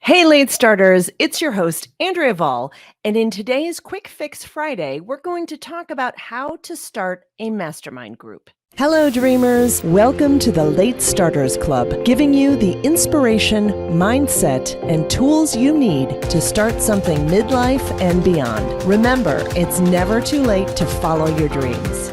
Hey, late starters, it's your host, Andrea Vall. And in today's Quick Fix Friday, we're going to talk about how to start a mastermind group. Hello, dreamers. Welcome to the Late Starters Club, giving you the inspiration, mindset, and tools you need to start something midlife and beyond. Remember, it's never too late to follow your dreams.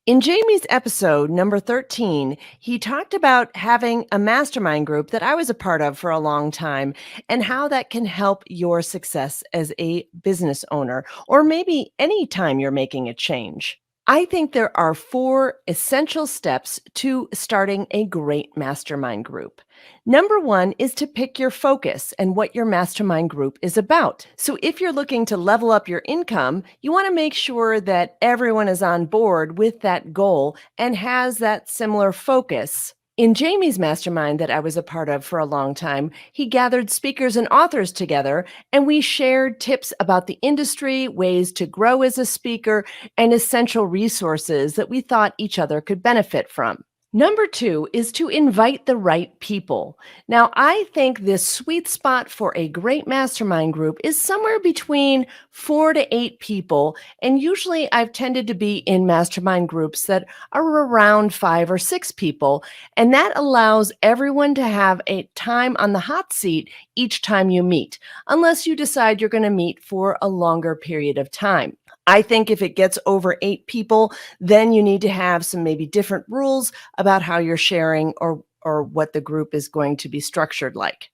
In Jamie's episode, number 13, he talked about having a mastermind group that I was a part of for a long time and how that can help your success as a business owner, or maybe any time you're making a change. I think there are 4 essential steps to starting a great mastermind group. Number 1 is to pick your focus and what your mastermind group is about. So if you're looking to level up your income, you want to make sure that everyone is on board with that goal and has that similar focus. In Jamie's mastermind that I was a part of for a long time, he gathered speakers and authors together, and we shared tips about the industry, ways to grow as a speaker, and essential resources that we thought each other could benefit from. Number 2 is to invite the right people. Now, I think this sweet spot for a great mastermind group is somewhere between 4 to 8 people. And usually I've tended to be in mastermind groups that are around 5 or 6 people. And that allows everyone to have a time on the hot seat each time you meet, unless you decide you're going to meet for a longer period of time. I think if it gets over 8 people, then you need to have some maybe different rules about how you're sharing or what the group is going to be structured like.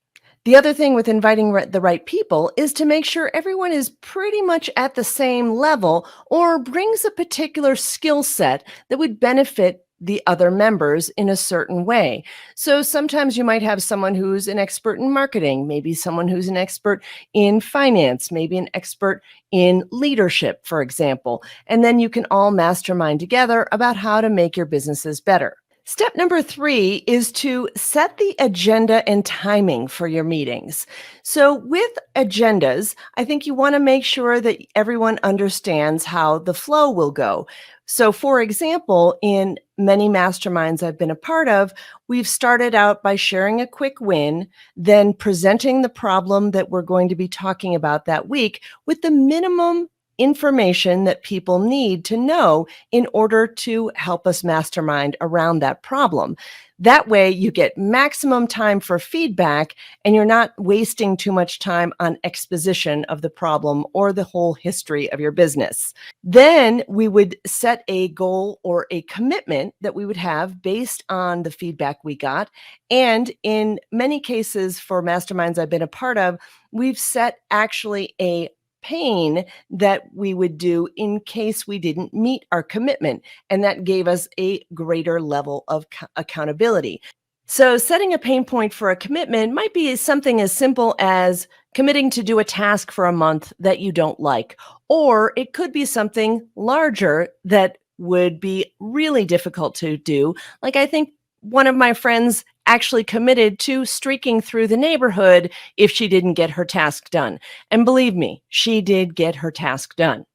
The other thing with inviting the right people is to make sure everyone is pretty much at the same level or brings a particular skill set that would benefit the other members in a certain way. So sometimes you might have someone who's an expert in marketing, maybe someone who's an expert in finance, maybe an expert in leadership, for example. And then you can all mastermind together about how to make your businesses better. Step number 3 is to set the agenda and timing for your meetings. So with agendas, I think you want to make sure that everyone understands how the flow will go. So for example, in many masterminds I've been a part of, we've started out by sharing a quick win, then presenting the problem that we're going to be talking about that week with the minimum information that people need to know in order to help us mastermind around that problem. That way you get maximum time for feedback and you're not wasting too much time on exposition of the problem or the whole history of your business. Then we would set a goal or a commitment that we would have based on the feedback we got. And in many cases for masterminds I've been a part of, we've set actually a pain that we would do in case we didn't meet our commitment. And that gave us a greater level of accountability. So setting a pain point for a commitment might be something as simple as committing to do a task for a month that you don't like, or it could be something larger that would be really difficult to do. Like I think one of my friends actually committed to streaking through the neighborhood if she didn't get her task done. And believe me, she did get her task done.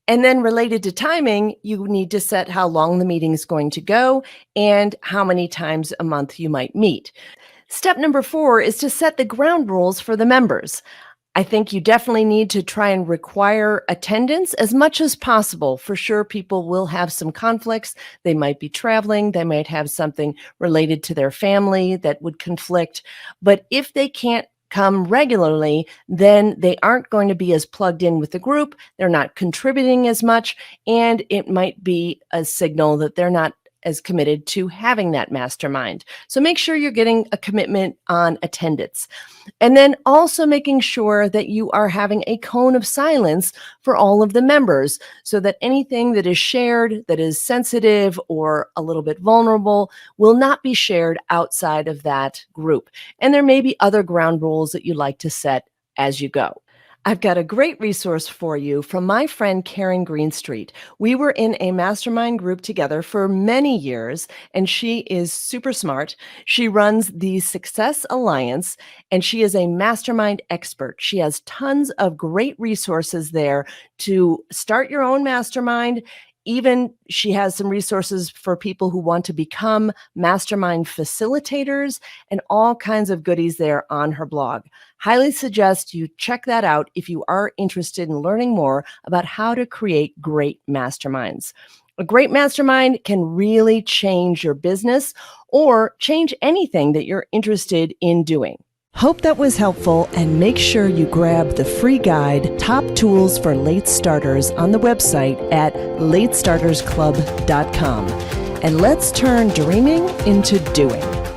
And then related to timing, you need to set how long the meeting is going to go and how many times a month you might meet. Step number 4 is to set the ground rules for the members. I think you definitely need to try and require attendance as much as possible. For sure, people will have some conflicts. They might be traveling. They might have something related to their family that would conflict. But if they can't come regularly, then they aren't going to be as plugged in with the group. They're not contributing as much. And it might be a signal that they're not as committed to having that mastermind. So make sure you're getting a commitment on attendance. And then also making sure that you are having a cone of silence for all of the members so that anything that is shared that is sensitive or a little bit vulnerable will not be shared outside of that group. And there may be other ground rules that you like to set as you go. I've got a great resource for you from my friend Karen Greenstreet. We were in a mastermind group together for many years, and she is super smart. She runs the Success Alliance, and she is a mastermind expert. She has tons of great resources there to start your own mastermind Even she has some resources for people who want to become mastermind facilitators and all kinds of goodies there on her blog. Highly suggest you check that out if you are interested in learning more about how to create great masterminds. A great mastermind can really change your business or change anything that you're interested in doing. Hope that was helpful, and make sure you grab the free guide, Top Tools for Late Starters, on the website at latestartersclub.com. And let's turn dreaming into doing.